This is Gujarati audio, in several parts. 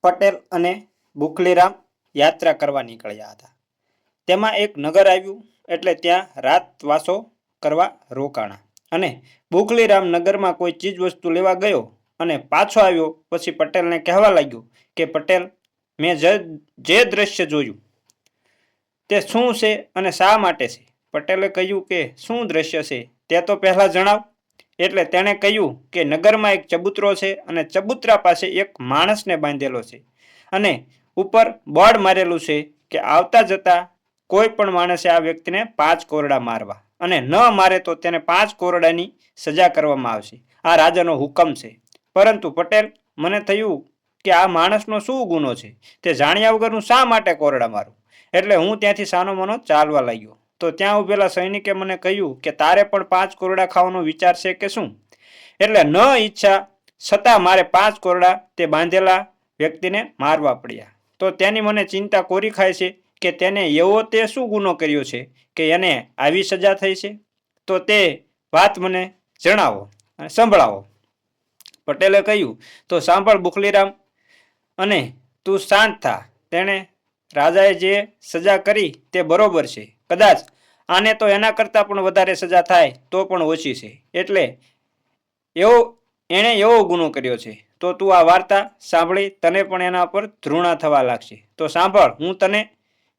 પટેલ અને બુકલીરામ યાત્રા કરવા નીકળ્યા હતા. તેમાં એક નગર આવ્યું એટલે ત્યાં રાતવાસો કરવા રોકાણા અને બુકલીરામ નગરમાં કોઈ ચીજ વસ્તુ લેવા ગયો અને પાછો આવ્યો પછી પટેલને કહેવા લાગ્યો કે પટેલ, મેં જે દ્રશ્ય જોયું તે શું છે અને શા માટે છે? પટેલે કહ્યું કે શું દ્રશ્ય છે તે તો પહેલાં જણાવ. એટલે તેણે કહ્યું કે નગરમાં એક ચબૂતરો છે અને ચબૂતરા પાસે એક માણસને બાંધેલો છે અને ઉપર બોર્ડ મારેલું છે કે આવતા જતા કોઈ પણ માણસે આ વ્યક્તિને 5 કોરડા મારવા અને ન મારે તો તેને 5 કોરડાની સજા કરવામાં આવશે. આ રાજાનો હુકમ છે. પરંતુ પટેલ, મને થયું કે આ માણસનો શું ગુનો છે? તે જાણ્યા વગર હું શા માટે કોરડા મારું? એટલે હું ત્યાંથી સાનોમાનો ચાલવા લાગ્યો તો ત્યાં ઉભેલા સૈનિકે મને કહ્યું કે તારે પણ 5 કોરડા ખાવાનો વિચાર છે કે શું? એટલે ન ઈચ્છા છતાં મારે 5 કોરડા તે બાંધેલા વ્યક્તિને મારવા પડ્યા. તો તેની મને ચિંતા કોરી ખાય છે કે તેને એવો તે શું ગુનો કર્યો છે કે એને આવી સજા થઈ છે? તો તે વાત મને જણાવો અને સંભળાવો. પટેલે કહ્યું, તો સાંભળ બુકલીરામ, અને તું શાંત થા. તેણે રાજાએ જે સજા કરી તે બરોબર છે. કદાચ આને તો એના કરતાં પણ વધારે સજા થાય તો પણ ઓછી છે. એટલે એણે એવો ગુનો કર્યો છે. તો તું આ વાર્તા સાંભળી તને પણ એના પર ધૃણા થવા લાગશે. તો સાંભળ, હું તને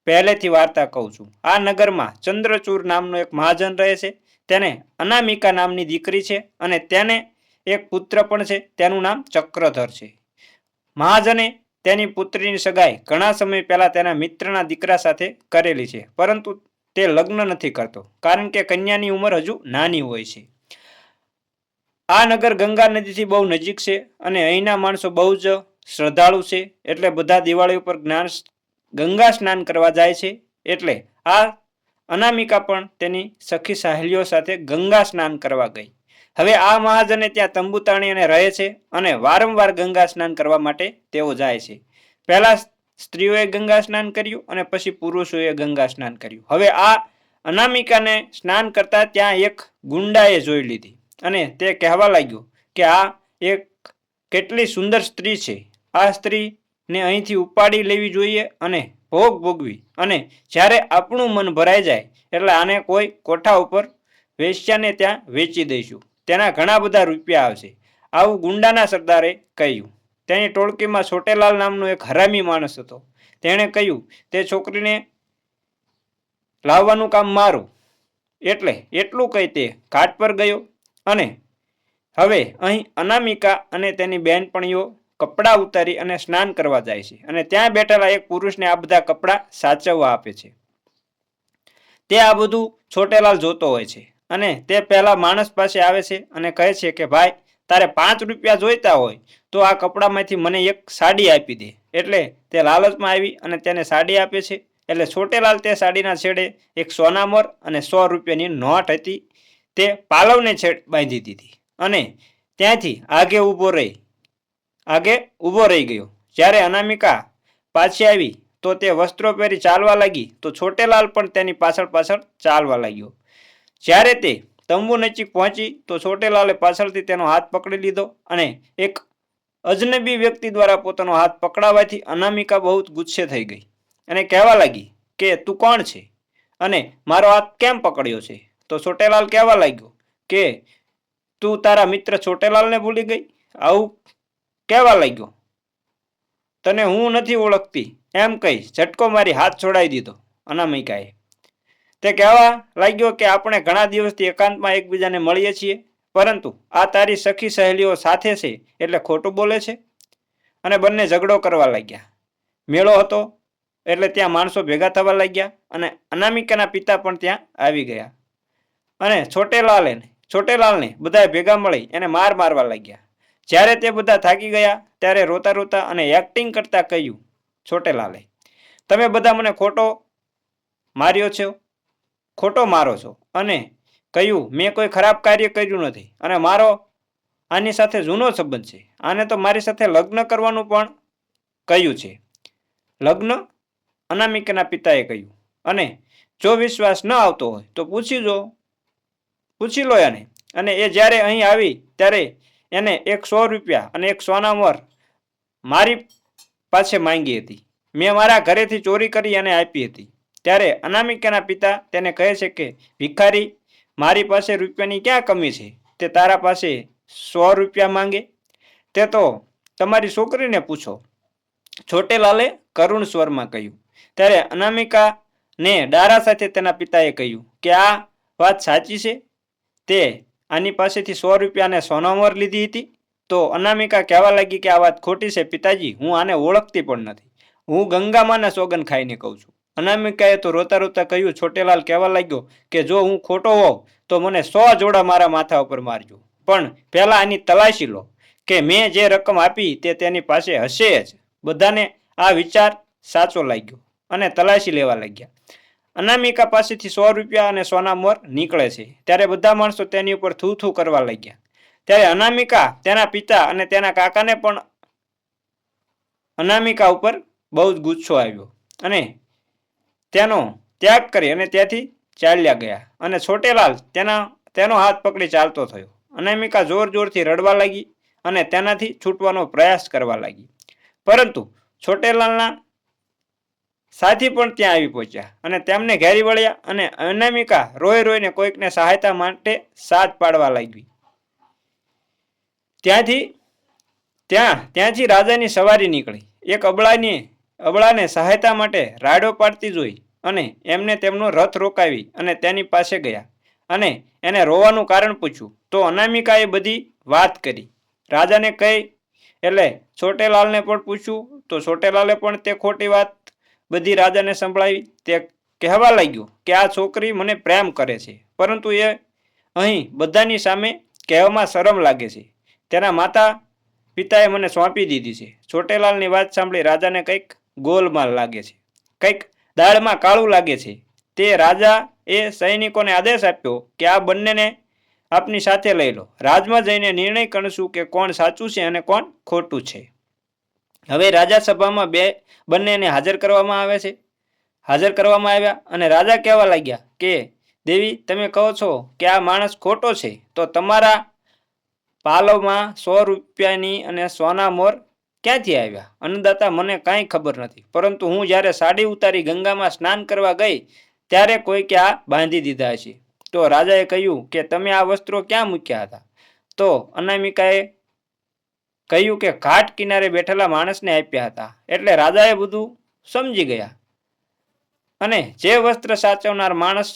પહેલેથી વાર્તા કહું છું. આ નગરમાં ચંદ્રચૂડ નામનો એક મહાજન રહે છે. તેને અનામિકા નામની દીકરી છે અને તેને એક પુત્ર પણ છે. તેનું નામ ચક્રધર છે. મહાજને તેની પુત્રીની સગાઈ ઘણા સમય પહેલા તેના મિત્રના દીકરા સાથે કરેલી છે, પરંતુ તે લગ્ન નથી કરતો કારણ કે કન્યાની ઉંમર હજુ નાની હોય છે. આ નગર ગંગા નદીથી બહુ નજીક છે અને અહીંના માણસો બહુ જ શ્રદ્ધાળુ છે. એટલે બધા દિવાળી ઉપર ગંગા સ્નાન કરવા જાય છે. એટલે આ અનામિકા પણ તેની સખી સહેલીઓ સાથે ગંગા સ્નાન કરવા ગઈ. હવે આ મહાજને ત્યાં તંબુ તાણી અને રહે છે અને વારંવાર ગંગા સ્નાન કરવા માટે તેઓ જાય છે. પહેલા સ્ત્રીઓએ ગંગા સ્નાન કર્યું અને પછી પુરુષોએ ગંગા સ્નાન કર્યું. હવે આ અનામિકાને સ્નાન કરતા ત્યાં એક ગુંડાએ જોઈ લીધી અને તે કહેવા લાગ્યો કે આ એક કેટલી સુંદર સ્ત્રી છે. આ સ્ત્રીને અહીંથી ઉપાડી લેવી જોઈએ અને ભોગ ભોગવી, અને જ્યારે આપણું મન ભરાઈ જાય એટલે આને કોઈ કોઠા ઉપર વેશ્યાને ત્યાં વેચી દઈશું. તેના ઘણા બધા રૂપિયા આવશે. આવું ગુંડાના સરદારે કહ્યું. તેની ટોળકીમાં છોટેલાલ નામનો એક હરામી માણસ હતો. તેણે કહ્યું, તે છોકરીને લાવવાનું કામ મારું. એટલે એટલું કહી તે ઘાટ પર ગયો અને હવે અહીં અનામિકા અને તેની બહેનપણીઓ કપડાં ઉતારી અને સ્નાન કરવા જાય છે અને ત્યાં બેઠેલા એક પુરુષને આ બધા કપડાં સાચવવા આપે છે. તે આ બધું છોટેલાલ જોતો હોય છે અને તે પહેલા માણસ પાસે આવે છે અને કહે છે કે ભાઈ, તારે 5 રૂપિયા જોઈતા હોય તો આ કપડામાંથી મને એક સાડી આપી દે. એટલે તે લાલચમાં આવી અને તેને સાડી આપે છે. એટલે છોટેલાલ તે સાડીના છેડે એક સોનામોર અને 100 રૂપિયાની નોટ હતી તે પાલવને છેડ બાંધી દીધી અને ત્યાંથી આગે ઊભો રહી ગયો. જ્યારે અનામિકા પાછી આવી તો તે વસ્ત્રો પહેરી ચાલવા લાગી તો છોટેલાલ પણ તેની પાછળ પાછળ ચાલવા લાગ્યો. જ્યારે તે તંબુ નજીક પહોંચી તો છોટેલાલે પાછળથી તેનો હાથ પકડી લીધો અને એક અજનબી વ્યક્તિ દ્વારા પોતાનો હાથ પકડાવાથી અનામિકા બહુ ગુસ્સે થઈ ગઈ અને કહેવા લાગી કે તું કોણ છે અને મારો હાથ કેમ પકડ્યો છે? તો છોટેલાલ કહેવા લાગ્યો કે તું તારા મિત્ર છોટેલાલને ભૂલી ગઈ? આવું કહેવા લાગ્યો. તને હું નથી ઓળખતી એમ કહી ઝટકો મારી હાથ છોડાવી દીધો અનામિકાએ. તે કહેવા લાગ્યો કે આપણે ઘણા દિવસથી એકાંતમાં એકબીજાને મળીએ છીએ, પરંતુ આ તારી સખી સહેલીઓ સાથે છે એટલે ખોટું બોલે છે. અને બંને ઝઘડો કરવા લાગ્યા. મેળો હતો એટલે ત્યાં માણસો ભેગા થવા લાગ્યા અને અનામિકાના પિતા પણ ત્યાં આવી ગયા અને છોટેલાલને બધા ભેગા મળી એને મારવા લાગ્યા. જ્યારે તે બધા થાકી ગયા ત્યારે રોતા રોતા અને એક્ટિંગ કરતા કહ્યું છોટેલાલે, તમે બધા મને ખોટો મારો છો અને કહ્યું મેં કોઈ ખરાબ કાર્ય કર્યું નથી અને મારો આની સાથે જૂનો સંબંધ છે. આને તો મારી સાથે લગ્ન કરવાનું પણ કહ્યું છે. લગ્ન? અનામિકાના પિતાએ કહ્યું. અને જો વિશ્વાસ ન આવતો હોય તો પૂછી લો એને. અને એ જ્યારે અહીં આવી ત્યારે એને એક 100 રૂપિયા અને એક સોનામોર મારી પાસે માંગી હતી. મેં મારા ઘરેથી ચોરી કરી અને આપી હતી. ત્યારે અનામિકાના પિતા તેને કહે છે કે ભિખારી, મારી પાસે રૂપિયાની ક્યાં કમી છે? તે તારા પાસે 100 રૂપિયા માંગે? તે તો તમારી છોકરીને પૂછો, છોટેલાલે કરુણ સ્વરમાં કહ્યું. ત્યારે અનામિકાને ડારા સાથે તેના પિતાએ કહ્યું કે આ વાત સાચી છે? તે આની પાસેથી 100 રૂપિયાને સોનામોર લીધી હતી? તો અનામિકા કહેવા લાગી કે આ વાત ખોટી છે પિતાજી, હું આને ઓળખતી પણ નથી. હું ગંગામાના સોગન ખાઈને કહું છું. અનામિકાએ તો રોતા રોતા કહ્યું. છોટેલાલ કહેવા લાગ્યો કે જો હું ખોટો હોઉં તો મને 100 જોડા મારા માથા ઉપર મારજો, પણ પહેલા આની તલાશી લો કે મેં જે રકમ આપી તે તેની પાસે હશે જ. બધાને આ વિચાર સાચો લાગ્યો અને તલાશી લેવા લાગ્યા. અનામિકા પાસેથી 100 રૂપિયા અને સોનામોર નીકળે છે ત્યારે બધા માણસો તેની ઉપર થૂ થૂ કરવા લાગ્યા. ત્યારે અનામિકા, તેના પિતા અને તેના કાકાને પણ અનામિકા ઉપર બહુ જ ગુસ્સો આવ્યો અને તેનો ત્યાગ કરી અને ત્યાંથી ચાલ્યા ગયા. અને છોટેલાલ તેનો હાથ પકડી ચાલતો થયો. અનામિકા જોર જોરથી રડવા લાગી અને તેનાથી છૂટવાનો પ્રયાસ કરવા લાગી, પરંતુ છોટેલાલના સાથી પણ ત્યાં આવી પહોંચ્યા અને તેમને ઘેરી વળ્યા અને અનામિકા રોઈ રોઈને કોઈકને સહાયતા માટે સાથ પાડવા લાગી. ત્યાંથી રાજાની સવારી નીકળી. એક અબળાને સહાયતા માટે રાડો પાડતી જોઈ અને એમને તેમનો રથ રોકાવી અને તેની પાસે ગયા અને એને રોવાનું કારણ પૂછ્યું. તો અનામિકાએ બધી વાત કરી. રાજાને કહી એટલે છોટેલાલને પણ પૂછ્યું તો છોટેલાલે પણ તે ખોટી વાત બધી રાજાને સંભળાવી. તે કહેવા લાગ્યો કે આ છોકરી મને પ્રેમ કરે છે, પરંતુ એ અહીં બધાની સામે કહેવામાં શરમ લાગે છે. તેના માતા પિતાએ મને સોંપી દીધી છે. છોટેલાલની વાત સાંભળી રાજાને કંઈક ગોલમાલ લાગે છે, કંઈક દાળમાં કાળું લાગે છે. તે રાજા એ સૈનિકોને આદેશ આપ્યો કે આ બંનેને આપની સાથે લઈ લો. રાજમાં જઈને નિર્ણય કરશું કે કોણ સાચું છે અને કોણ ખોટું છે. હવે રાજા સભામાં બંનેને હાજર કરવામાં આવ્યા અને રાજા કહેવા લાગ્યા કે દેવી, તમે કહો છો કે આ માણસ ખોટો છે, તો તમારા પાલવમાં 100 રૂપિયાની અને સોના મોર ક્યાંથી આવ્યા? અન્નદાતા, મને કાંઈ ખબર નથી, પરંતુ હું જ્યારે સાડી ઉતારી ગંગામાં સ્નાન કરવા ગઈ ત્યારે કોઈકે આ બાંધી દીધા છે. તો રાજાએ કહ્યું કે તમે આ વસ્ત્રો ક્યાં મૂક્યા હતા? તો અનામિકાએ કહ્યું કે ઘાટ કિનારે બેઠેલા માણસને આપ્યા હતા. એટલે રાજાએ બધું સમજી ગયા અને જે વસ્ત્ર સાચવનાર માણસ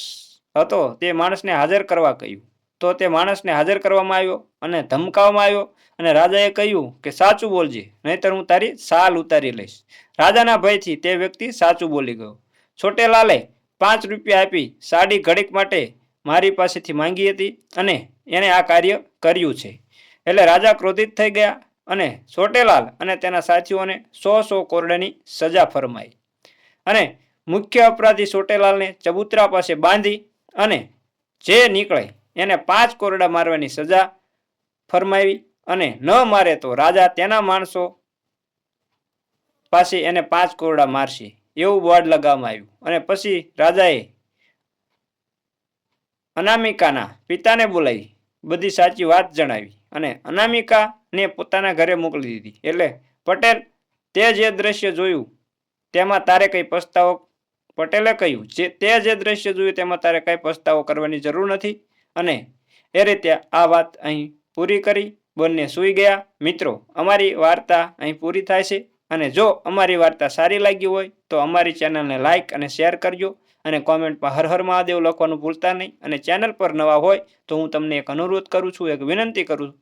હતો તે માણસને હાજર કરવા કહ્યું. તો તે માણસને હાજર કરવામાં આવ્યો અને ધમકાવવામાં આવ્યો અને રાજાએ કહ્યું કે સાચું બોલજે, નહીતર હું તારી સાલ ઉતારી લઈશ. રાજાના ભયથી તે વ્યક્તિ સાચું બોલી ગયો. છોટેલાલે 5 રૂપિયા આપી સાડી ઘડીક માટે મારી પાસેથી માંગી હતી અને એણે આ કાર્ય કર્યું છે. એટલે રાજા ક્રોધિત થઈ ગયા અને છોટેલાલ અને તેના સાથીઓને 100 કોરડાની સજા ફરમાઈ અને મુખ્ય અપરાધી છોટેલાલને ચબૂતરા પાસે બાંધી અને જે નીકળે એને 5 કોરડા મારવાની સજા ફરમાવી અને ન મારે તો રાજા તેના માણસો પાસે એને 5 કોરડા મારશે એવું બોર્ડ લગાવવામાં આવ્યું. અને પછી રાજાએ અનામિકાના પિતાને બોલાવી બધી સાચી વાત જણાવી અને અનામિકાને પોતાના ઘરે મોકલી દીધી. એટલે પટેલ, તે જે દ્રશ્ય જોયું તેમાં તારે કંઈ પસ્તાવો પટેલે કહ્યું તે જે દ્રશ્ય જોયું તેમાં તારે કંઈ પસ્તાવો કરવાની જરૂર નથી. અને એ રીતે આ વાત અહીં પૂરી કરી. બંને સૂઈ ગયા. મિત્રો, અમારી વાર્તા અહીં પૂરી થાય છે અને જો અમારી વાર્તા સારી લાગી હોય તો અમારી ચેનલને લાઇક અને શેર કરજો અને કોમેન્ટમાં હર હર મહાદેવ લખવાનું ભૂલતા નહીં. અને ચેનલ પર નવા હોય તો હું તમને એક અનુરોધ કરું છું, એક વિનંતી કરું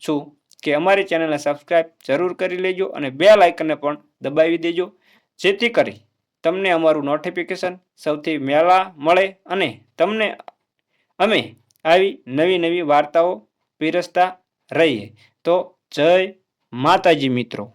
છું કે અમારી ચેનલને સબસ્ક્રાઈબ જરૂર કરી લેજો અને બેલ આઇકનને પણ દબાવી દેજો, જેથી કરી તમને અમારું નોટિફિકેશન સૌથી પહેલાં મળે અને તમને અમે આવી નવી વાર્તાઓ પીરસતા રહીએ. તો જય માતાજી મિત્રો.